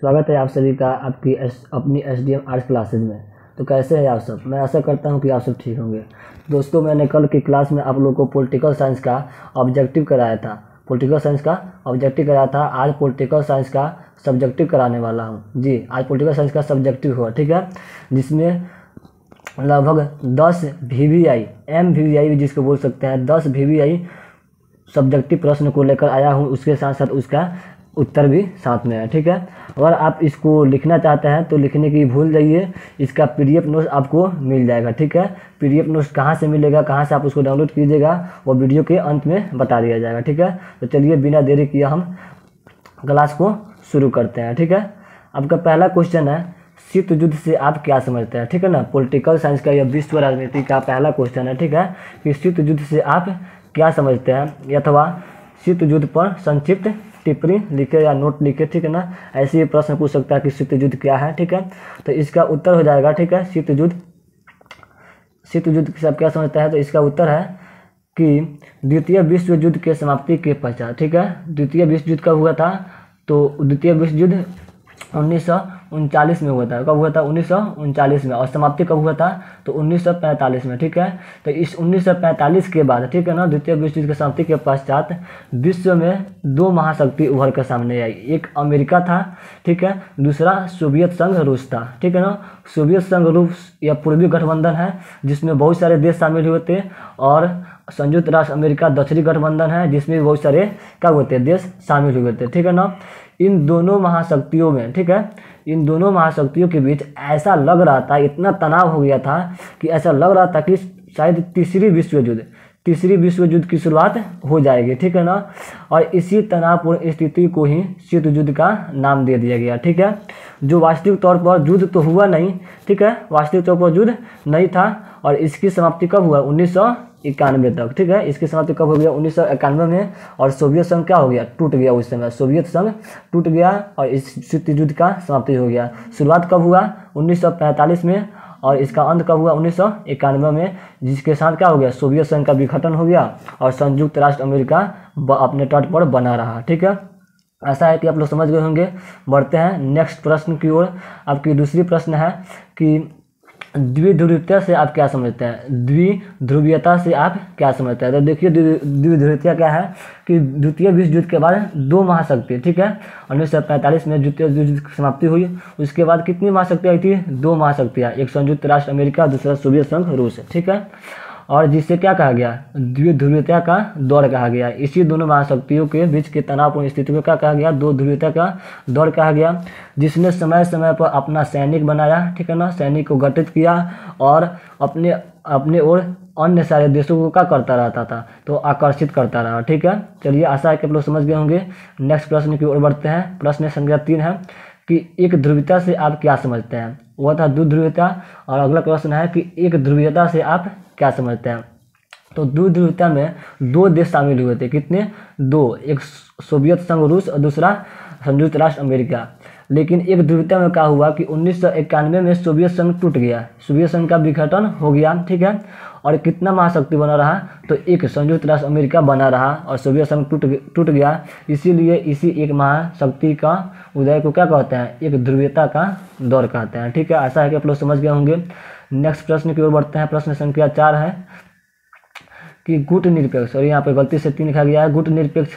स्वागत है आप सभी का आपकी अपनी एसडीएम आर्ट्स क्लासेज में। तो कैसे हैं आप सब? मैं आशा करता हूं कि आप सब ठीक होंगे। दोस्तों, मैंने कल की क्लास में आप लोगों को पॉलिटिकल साइंस का ऑब्जेक्टिव कराया था। आज पॉलिटिकल साइंस का सब्जेक्टिव कराने वाला हूं। जी, आज पॉलिटिकल साइंस का सब्जेक्टिव हुआ, ठीक है, जिसमें लगभग 10 VVI MVVI जिसको बोल सकते हैं 10 VVI सब्जेक्टिव प्रश्न को लेकर आया हूं। उसके साथ साथ उसका उत्तर भी साथ में है, ठीक है। अगर आप इसको लिखना चाहते हैं तो लिखने की भूल जाइए, इसका PDF नोट्स आपको मिल जाएगा, ठीक है। PDF नोट्स कहाँ से मिलेगा, कहाँ से आप उसको डाउनलोड कीजिएगा, वो वीडियो के अंत में बता दिया जाएगा, ठीक है। तो चलिए बिना देरी किए हम क्लास को शुरू करते हैं, ठीक है। आपका पहला क्वेश्चन है, शीत युद्ध से आप क्या समझते हैं, ठीक है ना। पॉलिटिकल साइंस का यह विश्व राजनीति का पहला क्वेश्चन है, ठीक है, कि शीत युद्ध से आप क्या समझते हैं, अथवा शीत युद्ध पर संक्षिप्त टिप्पणी लिखे या नोट लिखे, ठीक है ना। ऐसे ही प्रश्न पूछ सकता है कि शीत युद्ध क्या है, ठीक है। तो इसका उत्तर हो जाएगा, ठीक है, शीत युद्ध से आप क्या समझते हैं। तो इसका उत्तर है कि द्वितीय विश्व युद्ध के समाप्ति के पश्चात, ठीक है। द्वितीय विश्व युद्ध कब हुआ था? तो द्वितीय विश्व युद्ध 1939 में हुआ था। कब हुआ था? 1939 में। और समाप्ति कब हुआ था? तो 1945 में, ठीक है। तो इस 1945 के बाद, ठीक है ना, द्वितीय विश्व युद्ध की समाप्ति के पश्चात विश्व में 2 महाशक्ति उभर कर सामने आई। एक अमेरिका था, ठीक है, दूसरा सोवियत संघ रूस था, ठीक है ना। सोवियत संघ रूस या पूर्वी गठबंधन है जिसमें बहुत सारे देश शामिल हुए थे, और संयुक्त राष्ट्र अमेरिका दक्षिणी गठबंधन है जिसमें भी बहुत सारे क्या होते हैं देश शामिल हुए थे, ठीक है ना। इन दोनों महाशक्तियों में, ठीक है, इन दोनों महाशक्तियों के बीच ऐसा लग रहा था, इतना तनाव हो गया था कि ऐसा लग रहा था कि शायद तीसरी विश्व युद्ध की शुरुआत हो जाएगी, ठीक है ना। और इसी तनावपूर्ण स्थिति को ही शीत युद्ध का नाम दे दिया गया, ठीक है। जो वास्तविक तौर पर युद्ध तो हुआ नहीं, ठीक है, वास्तविक तौर पर युद्ध नहीं था। और इसकी समाप्ति कब हुआ? 1991 तक, ठीक है। इसकी समाप्ति कब हो गया? 1991 में। और सोवियत संघ क्या हो गया? टूट गया। उस समय सोवियत संघ टूट गया और इस शीत युद्ध का समाप्ति हो गया। शुरुआत कब हुआ? 1945 में। और इसका अंत कब हुआ? 1991 में, जिसके साथ क्या हो गया? सोवियत संघ का विघटन हो गया और संयुक्त राष्ट्र अमेरिका अपने तट पर बना रहा, ठीक है। ऐसा है कि आप लोग समझ गए होंगे। बढ़ते हैं नेक्स्ट प्रश्न की ओर। आपकी दूसरी प्रश्न है कि द्विध्रुवीयता से आप क्या समझते हैं? द्विध्रुवीयता से आप क्या समझते हैं? तो देखिए, द्विध्रुवीयता क्या है कि द्वितीय विश्व युद्ध के बाद 2 महाशक्ति, ठीक है, 1945 में द्वितीय विश्व युद्ध की समाप्ति हुई। उसके बाद कितनी महाशक्ति आई थी? 2 महाशक्तियाँ, एक संयुक्त राष्ट्र अमेरिका, दूसरा सोवियत संघ रूस, ठीक है। और जिससे क्या कहा गया? द्विध्रुवीयता का दौर कहा गया। इसी दोनों महाशक्तियों के बीच के तनावपूर्ण स्थिति में क्या कहा गया? दो ध्रुवीयता का दौर कहा गया, जिसने समय समय पर अपना सैनिक बनाया, ठीक है ना, सैनिक को गठित किया और अपने ओर अन्य सारे देशों को क्या करता रहता था? तो आकर्षित करता रहा, ठीक है। चलिए, आशा है कि आप लोग समझ गए होंगे। नेक्स्ट प्रश्न की ओर बढ़ते हैं। प्रश्न संख्या 3 है कि एक ध्रुवीयता से आप क्या समझते हैं? वह था द्विध्रुवीयता। और अगला प्रश्न है कि एक ध्रुवीयता से आप क्या समझते हैं? तो द्विध्रुवीयता में 2 देश शामिल हुए थे। कितने? 2। एक सोवियत संघ रूस और दूसरा संयुक्त राष्ट्र अमेरिका। लेकिन एक ध्रुवीयता में क्या हुआ कि 1991 में सोवियत संघ टूट गया, सोवियत संघ का विघटन हो गया, ठीक है। और कितना महाशक्ति बना रहा? तो एक संयुक्त राष्ट्र अमेरिका बना रहा और सोवियत संघ टूट गया। इसीलिए इसी एक महाशक्ति का उदय को क्या कहते हैं? एक ध्रुवीयता का दौर कहते हैं, ठीक है। आशा है कि आप लोग समझ गए होंगे। नेक्स्ट प्रश्न की ओर बढ़ते हैं। प्रश्न संख्या 4 है कि गुट निरपेक्ष, और यहाँ पे गलती से 3 लिखा गया है। गुट निरपेक्ष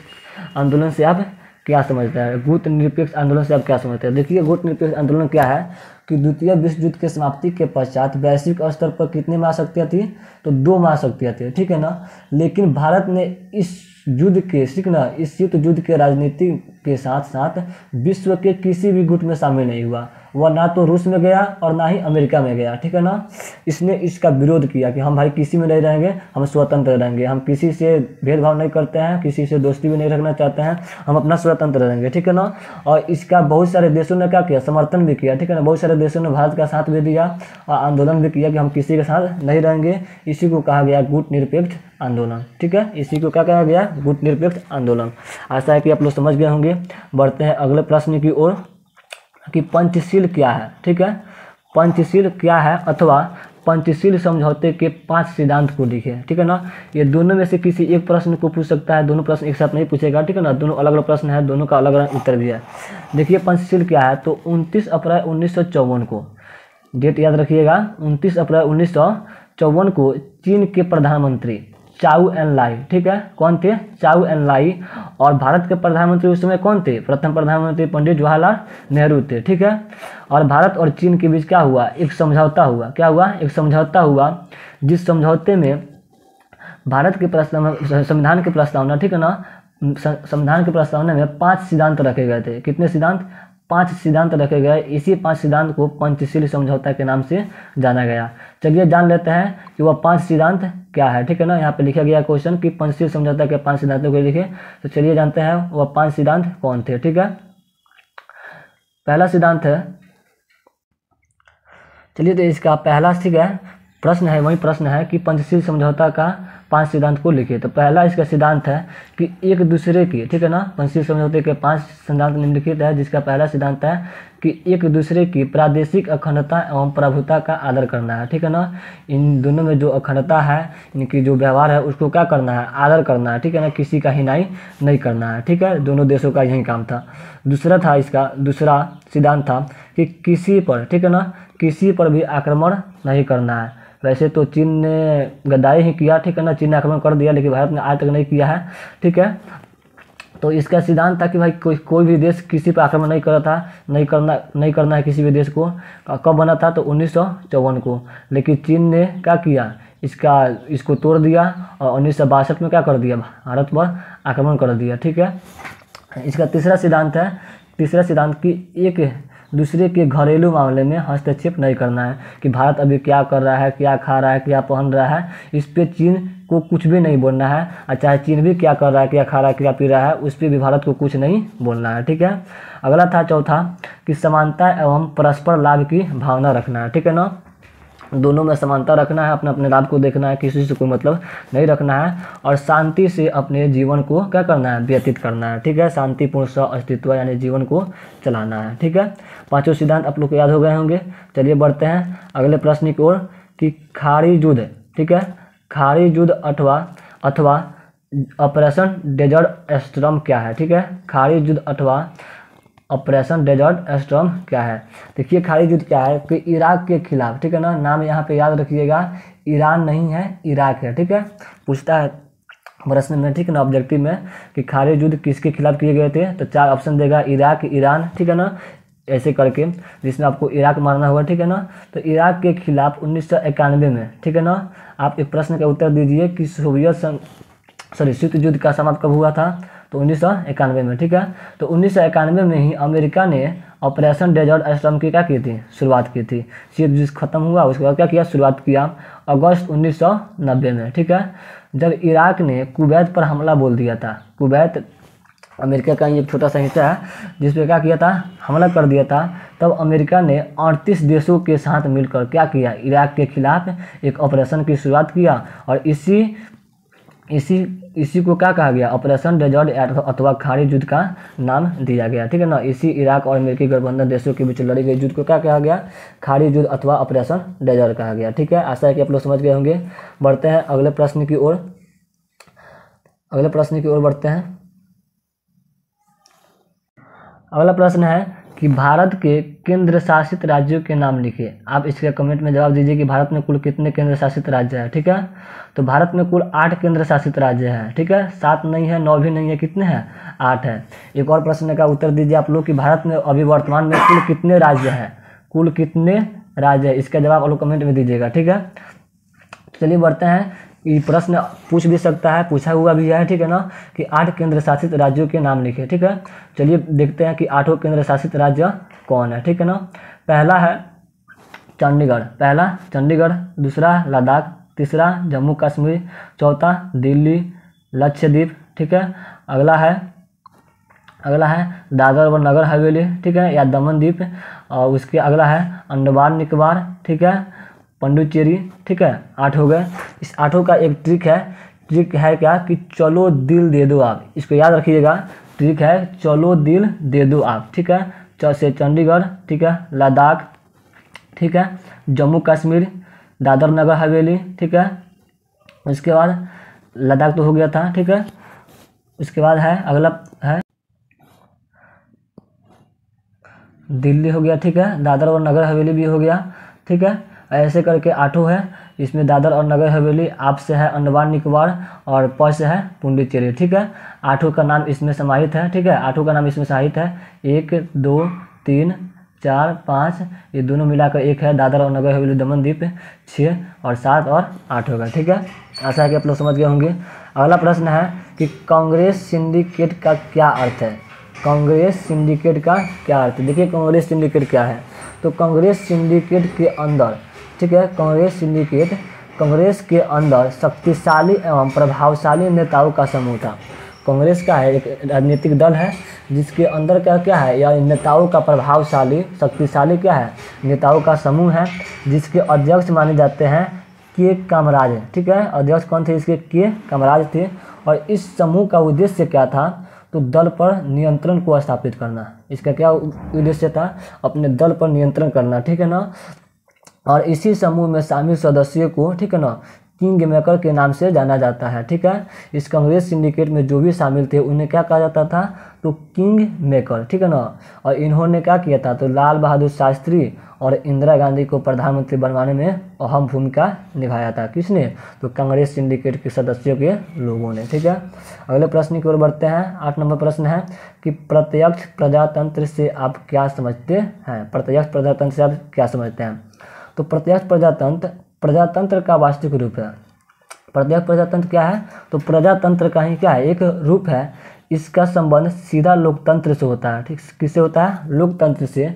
आंदोलन से आप क्या समझते हैं? गुट निरपेक्ष आंदोलन से आप क्या समझते हैं? देखिए, गुट निरपेक्ष आंदोलन क्या है कि द्वितीय विश्व युद्ध के समाप्ति के पश्चात वैश्विक स्तर पर कितनी महाशक्तियाँ थी? तो 2 महाशक्तियाँ थी, ठीक है ना। लेकिन भारत ने इस युद्ध के इस शीत युद्ध के राजनीति के साथ साथ विश्व के किसी भी गुट में शामिल नहीं हुआ। वह ना तो रूस में गया और ना ही अमेरिका में गया, ठीक है ना। इसने इसका विरोध किया कि हम भाई किसी में नहीं रहेंगे, हम स्वतंत्र रहेंगे, हम किसी से भेदभाव नहीं करते हैं, किसी से दोस्ती भी नहीं रखना चाहते हैं, हम अपना स्वतंत्र रहेंगे, ठीक है ना। और इसका बहुत सारे देशों ने क्या किया? समर्थन भी किया, ठीक है ना। बहुत सारे देशों ने भारत का साथ भी दिया और आंदोलन भी किया कि हम किसी के साथ नहीं रहेंगे। इसी को कहा गया गुट निरपेक्ष आंदोलन, ठीक है। इसी को क्या कहा गया? गुट निरपेक्ष आंदोलन। आशा है कि आप लोग समझ गए होंगे। बढ़ते हैं अगले प्रश्न की ओर कि पंचशील क्या है, ठीक है। पंचशील क्या है, अथवा पंचशील समझौते के 5 सिद्धांत को लिखे, ठीक है ना। ये दोनों में से किसी एक प्रश्न को पूछ सकता है, दोनों प्रश्न एक साथ नहीं पूछेगा, ठीक है ना। दोनों अलग अलग प्रश्न है, दोनों का अलग अलग उत्तर भी है। देखिए पंचशील क्या है, तो 29 अप्रैल 1954 को, डेट याद रखिएगा, 29 अप्रैल 1954 को चीन के प्रधानमंत्री चाउ एन लाई, ठीक है, कौन थे, चाउ एन लाई, और भारत के प्रधानमंत्री उस समय कौन थे, प्रथम प्रधानमंत्री पंडित जवाहरलाल नेहरू थे, ठीक है। और भारत और चीन के बीच क्या हुआ, एक समझौता हुआ, क्या हुआ, एक समझौता हुआ, जिस समझौते में भारत के संविधान की प्रस्तावना, ठीक है ना, संविधान की प्रस्तावना में 5 सिद्धांत रखे गए थे। कितने सिद्धांत, 5 सिद्धांत रखे गए। इसी 5 सिद्धांत को पंचशील समझौता के नाम से जाना गया। चलिए जान लेते हैं कि वह 5 सिद्धांत क्या है, ठीक है ना। यहाँ पे लिखा गया क्वेश्चन कि पंचशील समझौता के 5 सिद्धांतों को लिखे, तो चलिए जानते हैं वह 5 सिद्धांत कौन थे, ठीक है। पहला सिद्धांत है, चलिए तो इसका पहला, ठीक है, प्रश्न है, वही प्रश्न है कि पंचशील समझौता का 5 सिद्धांत को लिखिए। तो पहला इसका सिद्धांत है कि एक दूसरे की, ठीक है ना, पंचशील समझौते के 5 सिद्धांत निम्नलिखित है, जिसका पहला सिद्धांत है कि एक दूसरे की प्रादेशिक अखंडता एवं प्रभुता का आदर करना है, ठीक है ना। इन दोनों में जो अखंडता है, इनकी जो व्यवहार है, उसको क्या करना है, आदर करना है, ठीक है ना, किसी का हिनाई नहीं करना है, ठीक है। दोनों देशों का यही काम था। दूसरा था, इसका दूसरा सिद्धांत था कि किसी पर, ठीक है ना, किसी पर भी आक्रमण नहीं करना है। वैसे तो चीन ने गद्दारी ही किया, ठीक है ना, चीन ने आक्रमण कर दिया, लेकिन भारत ने आज तक नहीं किया है, ठीक है। तो इसका सिद्धांत था कि भाई कोई भी देश किसी पर आक्रमण नहीं कर था, नहीं करना है किसी भी देश को। कब बना था, तो 1954 को। लेकिन चीन ने क्या किया, इसको तोड़ दिया और 1962 में क्या कर दिया, भारत पर आक्रमण कर दिया, ठीक है। इसका तीसरा सिद्धांत है, तीसरा सिद्धांत कि एक दूसरे के घरेलू मामले में हस्तक्षेप नहीं करना है, कि भारत अभी क्या कर रहा है, क्या खा रहा है, क्या पहन रहा है, इस पे चीन को कुछ भी नहीं बोलना है। और चाहे चीन भी क्या कर रहा है, क्या खा रहा है, क्या पी रहा है, उस पर भी भारत को कुछ नहीं बोलना है, ठीक है। अगला था चौथा कि समानता एवं परस्पर लाभ की भावना रखना है, ठीक है ना। दोनों में समानता रखना है, अपने अपने लाभ को देखना है, किसी से कोई मतलब नहीं रखना है, और शांति से अपने जीवन को क्या करना है, व्यतीत करना है, ठीक है। शांतिपूर्ण सह अस्तित्व यानी जीवन को चलाना है, ठीक है। 5 सिद्धांत आप लोग को याद हो गए होंगे। चलिए बढ़ते हैं अगले प्रश्न की ओर कि खाड़ी युद्ध, ठीक है, खाड़ी युद्ध अथवा ऑपरेशन डेजर्ट स्टॉर्म क्या है, ठीक है। खाड़ी युद्ध अथवा ऑपरेशन डेजर्ट स्टॉर्म क्या है। देखिए खाड़ी युद्ध क्या है कि इराक के खिलाफ, ठीक है ना, नाम यहाँ पे याद रखिएगा, ईरान नहीं है, इराक है, ठीक है। पूछता है प्रश्न में, ठीक है ना, ऑब्जेक्टिव में, कि खाड़ी युद्ध किसके खिलाफ किए गए थे, तो 4 ऑप्शन देगा, इराक, ईरान, ठीक है ना, ऐसे करके, जिसमें आपको इराक मारना होगा, ठीक है ना। तो इराक के खिलाफ 1991 में, ठीक है ना। आप एक प्रश्न का उत्तर दीजिए कि शीत युद्ध का समाप्त कब हुआ था, तो 1991 में, ठीक है। तो 1991 में ही अमेरिका ने ऑपरेशन डेजर्ट स्टॉर्म की क्या की थी, शुरुआत की थी। शीत युद्ध खत्म हुआ, उसके बाद क्या किया, शुरुआत किया अगस्त 1990 में, ठीक है। जब इराक ने कुवैत पर हमला बोल दिया था, कुवैत अमेरिका का एक छोटा सा हिस्सा है जिस पे क्या किया था, हमला कर दिया था, तब अमेरिका ने 38 देशों के साथ मिलकर क्या किया, इराक के खिलाफ एक ऑपरेशन की शुरुआत किया, और इसी को क्या कहा गया, ऑपरेशन डेजर्ट अथवा खाड़ी युद्ध का नाम दिया गया, ठीक है ना। इसी इराक और अमेरिकी गठबंधन देशों के बीच लड़ी गई युद्ध को क्या कहा गया, खाड़ी युद्ध अथवा ऑपरेशन डेजर्ट कहा गया, ठीक है। आशा है कि आप लोग समझ गए होंगे। बढ़ते हैं अगले प्रश्न की ओर, बढ़ते हैं। अगला प्रश्न है कि भारत के केंद्र शासित राज्यों के नाम लिखिए। आप इसके कमेंट में जवाब दीजिए कि भारत में कुल कितने केंद्र शासित राज्य हैं, ठीक है। तो भारत में कुल 8 केंद्र शासित राज्य हैं, ठीक है। 7 नहीं है, 9 भी नहीं है, कितने हैं, 8 है। एक और प्रश्न का उत्तर दीजिए आप लोग कि भारत में अभी वर्तमान में कुल कितने राज्य हैं, कुल कितने राज्य है, इसका जवाब आप लोग कमेंट में दीजिएगा, ठीक है। चलिए बढ़ते हैं, ये प्रश्न पूछ भी सकता है, पूछा हुआ भी है, ठीक है ना, कि 8 केंद्र शासित राज्यों के नाम लिखे, ठीक है। चलिए देखते हैं कि 8 केंद्र शासित राज्य कौन है, ठीक है ना। पहला है चंडीगढ़, दूसरा लद्दाख, तीसरा जम्मू कश्मीर, चौथा दिल्ली लक्षद्वीप, ठीक है। अगला है दादर व नगर हवेली, ठीक है, या दमन द्वीप, और उसके अगला है अंडमान निकोबार, ठीक है, पुडुचेरी, ठीक है। 8 हो गए। इस 8 का एक ट्रिक है क्या कि चलो दिल दे दो आप, इसको याद रखिएगा। ट्रिक है चलो दिल दे दो आप, ठीक है। से चंडीगढ़, ठीक है, लद्दाख, ठीक है, जम्मू कश्मीर, दादर नगर हवेली, ठीक है। उसके बाद लद्दाख तो हो गया था, ठीक है। उसके बाद है अगला है दिल्ली हो गया, ठीक है। दादर और नगर हवेली भी हो गया, ठीक है। ऐसे करके 8 है। इसमें दादर और नगर हवेली, आप से है अंडमान निकोबार और प से है पुडुचेरी, ठीक है। 8 का नाम इसमें समाहित है, ठीक है। 8 का नाम इसमें समाहित है। 1 2 3 4 5, ये दोनों मिलाकर 1 है। दादर और नगर हवेली दमन द्वीप 6 और 7 और 8 होगा, ठीक है। आशा है कि आप लोग समझ गए होंगे। अगला प्रश्न है कि कांग्रेस सिंडिकेट का क्या अर्थ है। कांग्रेस सिंडिकेट का क्या अर्थ है। देखिए कांग्रेस सिंडिकेट क्या है। तो कांग्रेस सिंडिकेट के अंदर, ठीक है, कांग्रेस सिंडिकेट कांग्रेस के अंदर शक्तिशाली एवं प्रभावशाली नेताओं का समूह था। कांग्रेस का है एक राजनीतिक दल है जिसके अंदर क्या क्या है, या नेताओं का प्रभावशाली शक्तिशाली क्या है, नेताओं का समूह है, जिसके अध्यक्ष माने जाते हैं के कामराज, ठीक है। अध्यक्ष कौन थे इसके, के कामराज थे। और इस समूह का उद्देश्य क्या था, तो दल पर नियंत्रण को स्थापित करना। इसका क्या उद्देश्य था, अपने दल पर नियंत्रण करना, ठीक है ना। और इसी समूह में शामिल सदस्यों को, ठीक है ना, किंग मेकर के नाम से जाना जाता है, ठीक है। इस कांग्रेस सिंडिकेट में जो भी शामिल थे उन्हें क्या कहा जाता था, तो किंग मेकर, ठीक है ना। और इन्होंने क्या किया था, तो लाल बहादुर शास्त्री और इंदिरा गांधी को प्रधानमंत्री बनवाने में अहम भूमिका निभाया था। किसने, तो कांग्रेस सिंडिकेट के सदस्यों के लोगों ने, ठीक है। अगले प्रश्न की ओर बढ़ते हैं। 8 नंबर प्रश्न है कि प्रत्यक्ष प्रजातंत्र से आप क्या समझते हैं। प्रत्यक्ष प्रजातंत्र से आप क्या समझते हैं। तो प्रत्यक्ष प्रजातंत्र का वास्तविक रूप है। प्रत्यक्ष प्रजातंत्र क्या है, तो प्रजातंत्र का ही क्या है, एक रूप है। इसका संबंध सीधा लोकतंत्र से होता है, ठीक। किससे होता है, लोकतंत्र से,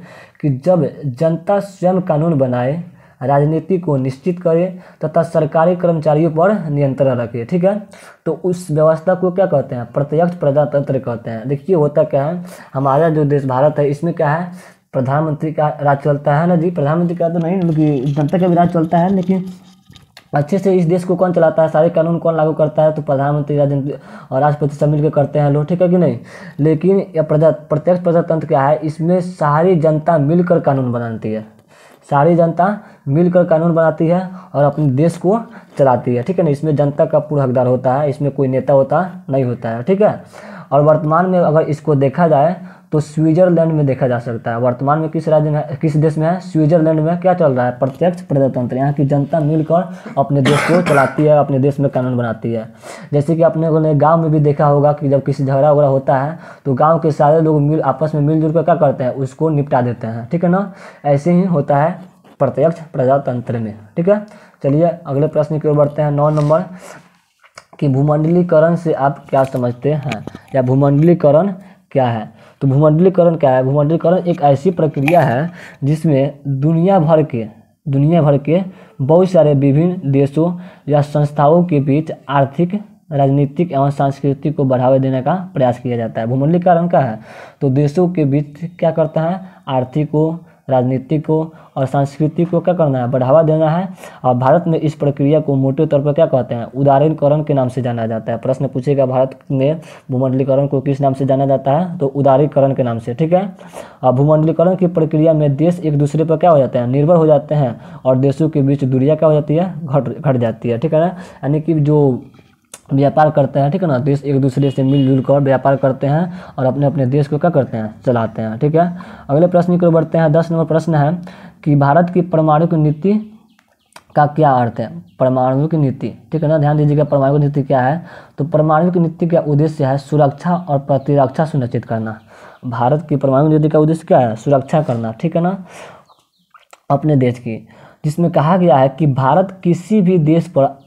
कि जब जनता स्वयं कानून बनाए, राजनीति को निश्चित करे तथा सरकारी कर्मचारियों पर नियंत्रण रखे, ठीक है। तो उस व्यवस्था को क्या कहते हैं, प्रत्यक्ष प्रजातंत्र कहते हैं। देखिए होता क्या है, हमारा जो देश भारत है इसमें क्या है, प्रधानमंत्री का राज चलता है ना जी। प्रधानमंत्री का तो नहीं, बल्कि जनता का भी राज चलता है, लेकिन अच्छे से इस देश को कौन चलाता है, सारे कानून कौन लागू करता है, तो प्रधानमंत्री और राष्ट्रपति सब मिलकर करते हैं लोग, ठीक है कि नहीं। लेकिन यह प्रत्यक्ष प्रजातंत्र क्या है, इसमें सारी जनता मिलकर कानून बनाती है। सारी जनता मिलकर कानून बनाती है और अपने देश को चलाती है, ठीक है ना। इसमें जनता का पूरा हकदार होता है, इसमें कोई नेता होता नहीं होता है, ठीक है। और वर्तमान में अगर इसको देखा जाए तो स्विट्जरलैंड में देखा जा सकता है। वर्तमान में किस राज्य में, किस देश में है, स्विट्जरलैंड में क्या चल रहा है, प्रत्यक्ष प्रजातंत्र। यहाँ की जनता मिलकर अपने देश को चलाती है, अपने देश में कानून बनाती है। जैसे कि अपने गांव में भी देखा होगा कि जब किसी झगड़ा वगड़ा होता है तो गांव के सारे लोग आपस में मिलजुल कर क्या करते हैं, उसको निपटा देते हैं, ठीक है ना। ऐसे ही होता है प्रत्यक्ष प्रजातंत्र में, ठीक है। चलिए अगले प्रश्न की ओर बढ़ते हैं। 9 नंबर कि भूमंडलीकरण से आप क्या समझते हैं, या भूमंडलीकरण क्या है। तो भूमंडलीकरण क्या है, भूमंडलीकरण एक ऐसी प्रक्रिया है जिसमें दुनिया भर के बहुत सारे विभिन्न देशों या संस्थाओं के बीच आर्थिक, राजनीतिक एवं सांस्कृतिक को बढ़ावा देने का प्रयास किया जाता है। भूमंडलीकरण क्या है, तो देशों के बीच क्या करता है, आर्थिक को, राजनीतिक को और संस्कृति को क्या करना है, बढ़ावा देना है। और भारत में इस प्रक्रिया को मोटे तौर पर क्या कहते हैं, उदारीकरण के नाम से जाना जाता है। प्रश्न पूछेगा भारत में भूमंडलीकरण को किस नाम से जाना जाता है, तो उदारीकरण के नाम से, ठीक है। और भूमंडलीकरण की प्रक्रिया में देश एक दूसरे पर क्या हो जाते हैं, निर्भर हो जाते हैं और देशों के बीच दूरियां क्या हो जाती है, घट जाती है, ठीक है ना। यानी कि जो व्यापार करते हैं, ठीक है ना, देश एक दूसरे से मिलजुल कर व्यापार करते हैं और अपने अपने देश को क्या करते हैं, चलाते हैं, ठीक है। अगले प्रश्न की ओर बढ़ते हैं। 10 नंबर प्रश्न है कि भारत की परमाणु नीति का क्या अर्थ है। परमाणु की नीति, ठीक है ना, ध्यान दीजिएगा परमाणु नीति क्या है। तो परमाणु की नीति का उद्देश्य है सुरक्षा और प्रतिरक्षा सुनिश्चित करना। भारत की परमाणु नीति का उद्देश्य क्या है, सुरक्षा करना, ठीक है ना, अपने देश की। जिसमें कहा गया है कि भारत किसी भी देश पर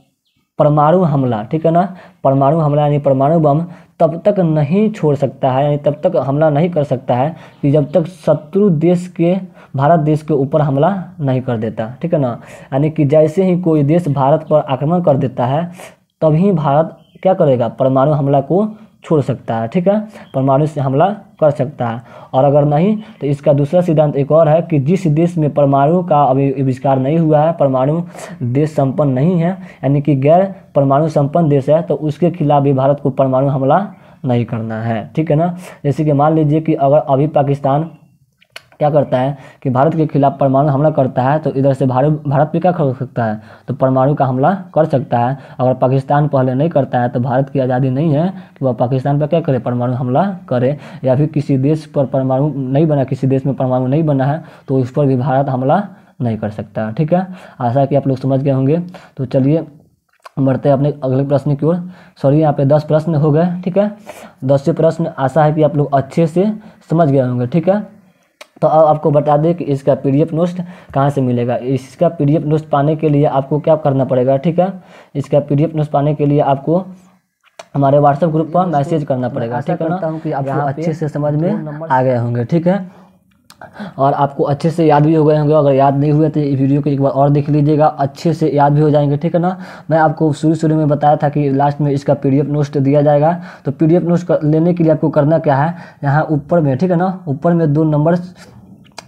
परमाणु हमला, ठीक है ना, परमाणु हमला यानी परमाणु बम तब तक नहीं छोड़ सकता है, यानी तब तक हमला नहीं कर सकता है कि जब तक शत्रु देश के भारत देश के ऊपर हमला नहीं कर देता, ठीक है ना। यानी कि जैसे ही कोई देश भारत पर आक्रमण कर देता है तभी भारत क्या करेगा, परमाणु हमला को छोड़ सकता है, ठीक है, परमाणु से हमला कर सकता है। और अगर नहीं तो इसका दूसरा सिद्धांत एक और है कि जिस देश में परमाणु का अभी आविष्कार नहीं हुआ है, परमाणु देश संपन्न नहीं है, यानी कि गैर परमाणु संपन्न देश है, तो उसके खिलाफ भी भारत को परमाणु हमला नहीं करना है, ठीक है ना। जैसे कि मान लीजिए कि अगर अभी पाकिस्तान क्या करता है कि भारत के खिलाफ परमाणु हमला करता है, तो इधर से भारत पे क्या कर सकता है, तो परमाणु का हमला कर सकता है। अगर पाकिस्तान पहले नहीं करता है तो भारत की आज़ादी नहीं है कि वह पाकिस्तान पर क्या करे, परमाणु हमला करे, या फिर किसी देश पर परमाणु नहीं बना, किसी देश में परमाणु नहीं बना है तो उस पर भी भारत हमला नहीं कर सकता। ठीक है, आशा है कि आप लोग समझ गए होंगे। तो चलिए बढ़ते हैं अपने अगले प्रश्न की ओर। सॉरी, यहाँ पे 10 प्रश्न हो गए। ठीक है, 10 प्रश्न, आशा है कि आप लोग अच्छे से समझ गए होंगे। ठीक है, तो अब आपको बता दें कि इसका PDF नोट्स कहाँ से मिलेगा। इसका PDF नोट्स पाने के लिए आपको क्या करना पड़ेगा। ठीक है, इसका PDF नोट्स पाने के लिए आपको हमारे व्हाट्सएप ग्रुप पर मैसेज करना पड़ेगा। ठीक है ना, कि आप अच्छे से समझ में आ गए होंगे। ठीक है, और आपको अच्छे से याद भी हो गए होंगे। अगर याद नहीं हुए तो ये वीडियो को एक बार और देख लीजिएगा, अच्छे से याद भी हो जाएंगे। ठीक है ना, मैं आपको शुरू में बताया था कि लास्ट में इसका PDF नोट्स दिया जाएगा। तो PDF नोट्स लेने के लिए आपको करना क्या है, यहाँ ऊपर में, ठीक है ना, ऊपर में 2 नंबर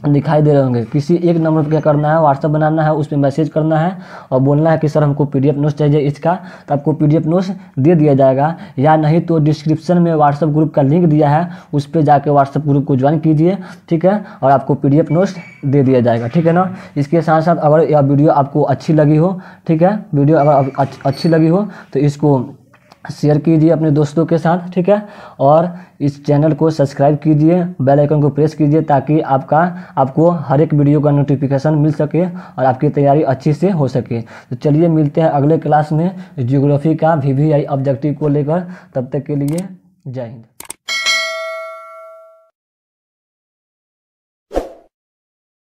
दिखाई दे रहे होंगे। किसी एक नंबर पर क्या करना है, व्हाट्सअप बनाना है, उस पर मैसेज करना है और बोलना है कि सर हमको PDF नोट्स चाहिए इसका, तो आपको PDF नोट्स दे दिया जाएगा। या नहीं तो डिस्क्रिप्शन में व्हाट्सअप ग्रुप का लिंक दिया है, उस पर जाके व्हाट्सअप ग्रुप को ज्वाइन कीजिए। ठीक है, और आपको PDF नोट्स दे दिया जाएगा। ठीक है ना, इसके साथ साथ अगर यह वीडियो आपको अच्छी लगी हो, ठीक है, वीडियो अगर अच्छी लगी हो तो इसको शेयर कीजिए अपने दोस्तों के साथ। ठीक है, और इस चैनल को सब्सक्राइब कीजिए, बेल आइकन को प्रेस कीजिए ताकि आपको हर एक वीडियो का नोटिफिकेशन मिल सके और आपकी तैयारी अच्छी से हो सके। तो चलिए मिलते हैं अगले क्लास में ज्योग्राफी का VVI ऑब्जेक्टिव को लेकर। तब तक के लिए जय हिंद।